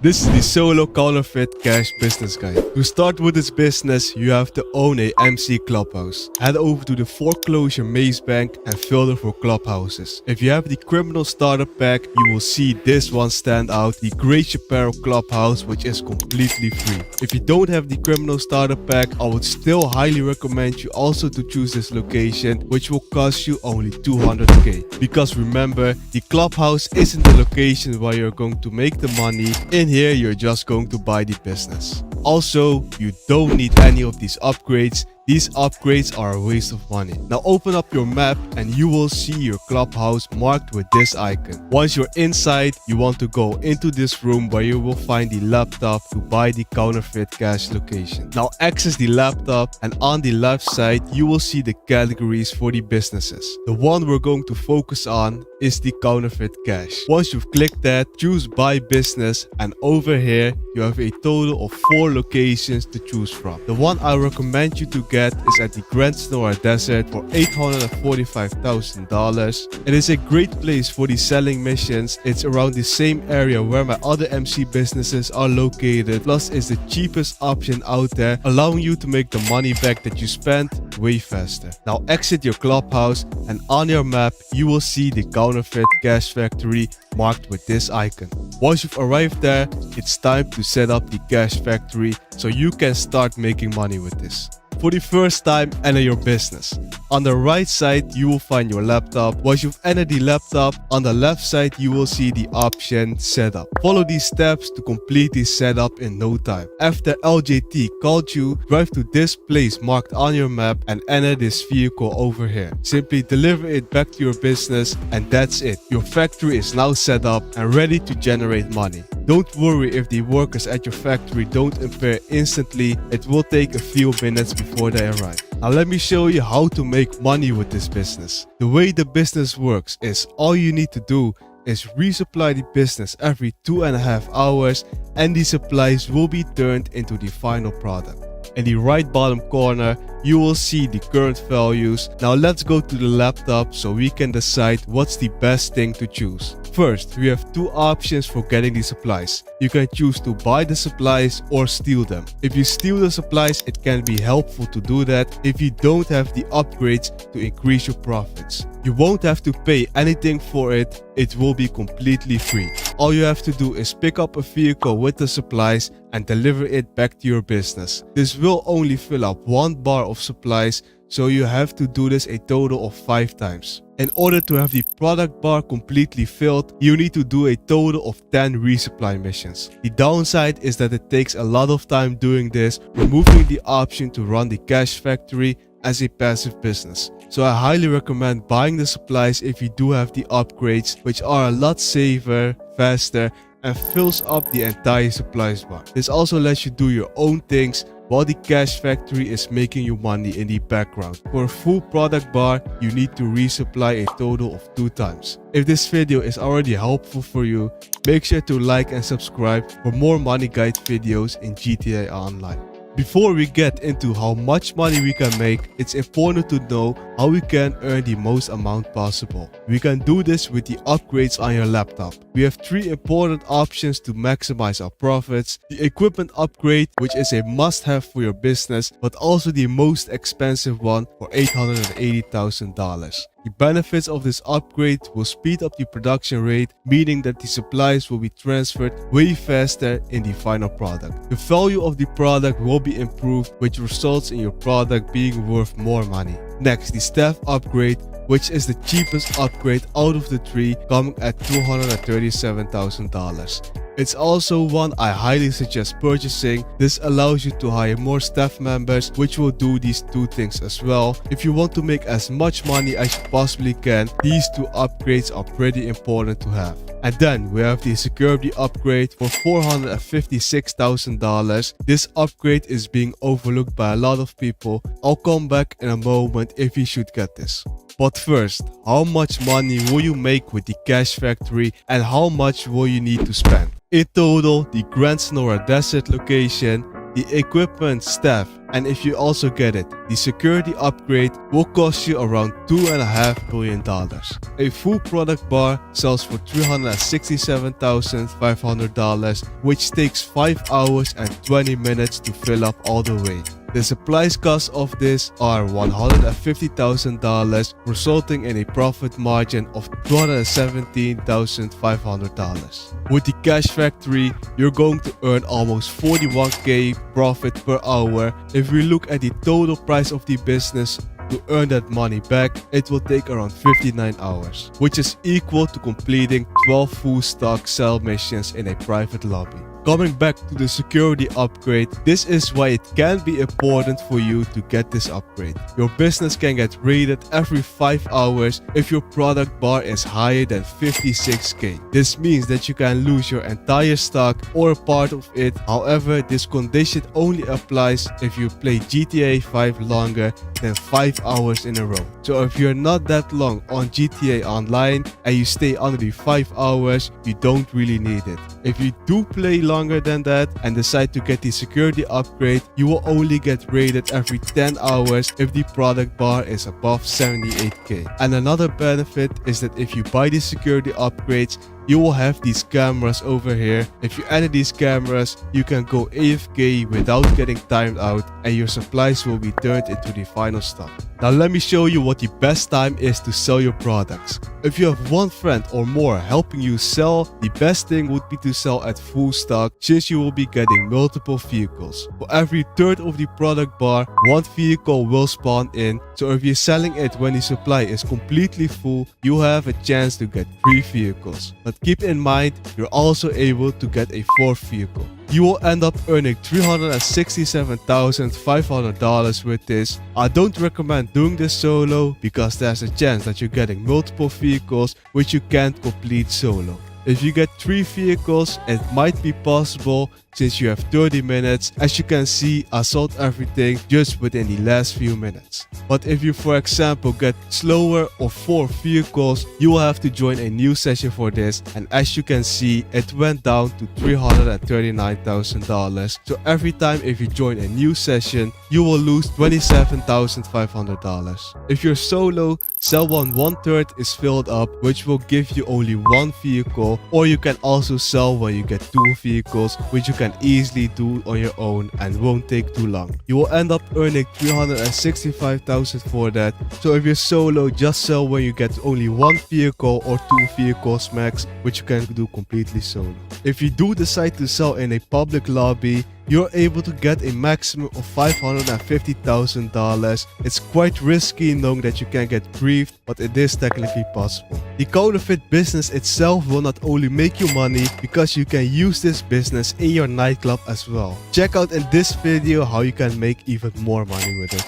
This is the solo counterfeit cash business guide. To start with this business, you have to own a MC clubhouse. Head over to the foreclosure maze bank and filter for clubhouses. If you have the criminal starter pack, you will see this one stand out, the Great Chaparral clubhouse, which is completely free. If you don't have the criminal starter pack, I would still highly recommend you also to choose this location, which will cost you only 200k. Because remember, the clubhouse isn't the location where you're going to make the money. In here, you're just going to buy the business. Also, you don't need any of these upgrades. These upgrades are a waste of money. Now open up your map and you will see your clubhouse marked with this icon. Once you're inside, you want to go into this room where you will find the laptop to buy the counterfeit cash location. Now access the laptop and on the left side, you will see the categories for the businesses. The one we're going to focus on is the counterfeit cash. Once you've clicked that, choose buy business, and over here you have a total of 4 locations to choose from. The one I recommend you to get is at the Senora Desert for $845,000. It is a great place for the selling missions. It's around the same area where my other MC businesses are located, plus it's the cheapest option out there, allowing you to make the money back that you spent way faster. Now exit your clubhouse and on your map you will see the Counterfeit Cash Factory marked with this icon. Once you've arrived there, it's time to set up the cash factory so you can start making money with this. For the first time, enter your business. On the right side, you will find your laptop. Once you've entered the laptop, on the left side, you will see the option setup. Follow these steps to complete this setup in no time. After LJT called you, drive to this place marked on your map and enter this vehicle over here. Simply deliver it back to your business and that's it. Your factory is now set up and ready to generate money. Don't worry if the workers at your factory don't appear instantly. It will take a few minutes before they arrive. Now let me show you how to make money with this business. The way the business works is all you need to do is resupply the business every 2.5 hours and the supplies will be turned into the final product. In the right bottom corner, you will see the current values. Now let's go to the laptop so we can decide what's the best thing to choose. First, we have 2 options for getting the supplies. You can choose to buy the supplies or steal them. If you steal the supplies, it can be helpful to do that if you don't have the upgrades to increase your profits. You won't have to pay anything for it. It will be completely free. All you have to do is pick up a vehicle with the supplies and deliver it back to your business. This will only fill up 1 bar of supplies, so you have to do this a total of 5 times. In order to have the product bar completely filled, you need to do a total of 10 resupply missions. The downside is that it takes a lot of time doing this, removing the option to run the cash factory as a passive business. So I highly recommend buying the supplies if you do have the upgrades, which are a lot safer, faster, and fills up the entire supplies bar. This also lets you do your own things while the cash factory is making you money in the background. For a full product bar, you need to resupply a total of 2 times. If this video is already helpful for you, make sure to like and subscribe for more money guide videos in GTA Online. Before we get into how much money we can make, it's important to know how we can earn the most amount possible. We can do this with the upgrades on your laptop. We have 3 important options to maximize our profits. The equipment upgrade, which is a must-have for your business, but also the most expensive one for $880,000. The benefits of this upgrade will speed up the production rate, meaning that the supplies will be transferred way faster in the final product. The value of the product will be improved, which results in your product being worth more money. Next, the staff upgrade, which is the cheapest upgrade out of the 3, coming at $237,000. It's also one I highly suggest purchasing. This allows you to hire more staff members, which will do these 2 things as well. If you want to make as much money as you possibly can, these 2 upgrades are pretty important to have. And then we have the security upgrade for $456,000. This upgrade is being overlooked by a lot of people. I'll come back in a moment if you should get this. But first, how much money will you make with the cash factory and how much will you need to spend? In total, the Senora Desert location, the equipment, staff, and if you also get it, the security upgrade will cost you around $2.5 million. A full product bar sells for $367,500, which takes 5 hours and 20 minutes to fill up all the way. The supplies cost of this are $150,000, resulting in a profit margin of $217,500. With the Cash Factory, you're going to earn almost 41k profit per hour. If we look at the total price of the business, to earn that money back, it will take around 59 hours, which is equal to completing 12 full stock sell missions in a private lobby. Coming back to the security upgrade, this is why it can be important for you to get this upgrade. Your business can get raided every 5 hours if your product bar is higher than 56k. This means that you can lose your entire stock or a part of it. However, this condition only applies if you play GTA 5 longer than 5 hours in a row. So if you're not that long on GTA Online and you stay under the 5 hours, you don't really need it. If you do play longer than that and decide to get the security upgrade, you will only get raided every 10 hours if the product bar is above 78k. And another benefit is that if you buy the security upgrades, you will have these cameras over here. If you enter these cameras, you can go AFK without getting timed out and your supplies will be turned into the final stock. Now let me show you what the best time is to sell your products. If you have one friend or more helping you sell, the best thing would be to sell at full stock, since you will be getting multiple vehicles. For every third of the product bar, one vehicle will spawn in. So if you're selling it when the supply is completely full, you have a chance to get 3 vehicles. But keep in mind, you're also able to get a 4th vehicle. You will end up earning $367,500 with this. I don't recommend doing this solo because there's a chance that you're getting multiple vehicles which you can't complete solo. If you get 3 vehicles, it might be possible since you have 30 minutes. As you can see, I sold everything just within the last few minutes. But if you, for example, get slower or 4 vehicles, you will have to join a new session for this. And as you can see, it went down to $339,000. So every time if you join a new session, you will lose $27,500. If you're solo, sell when 1/3 is filled up, which will give you only 1 vehicle. Or you can also sell when you get 2 vehicles, which you can easily do on your own and won't take too long. You will end up earning $365,000 for that. So if you're solo, just sell when you get only 1 vehicle or 2 vehicles max, which you can do completely solo. If you do decide to sell in a public lobby, you're able to get a maximum of $550,000. It's quite risky knowing that you can get briefed, but it is technically possible. The counterfeit business itself will not only make you money because you can use this business in your nightclub as well. Check out in this video how you can make even more money with it.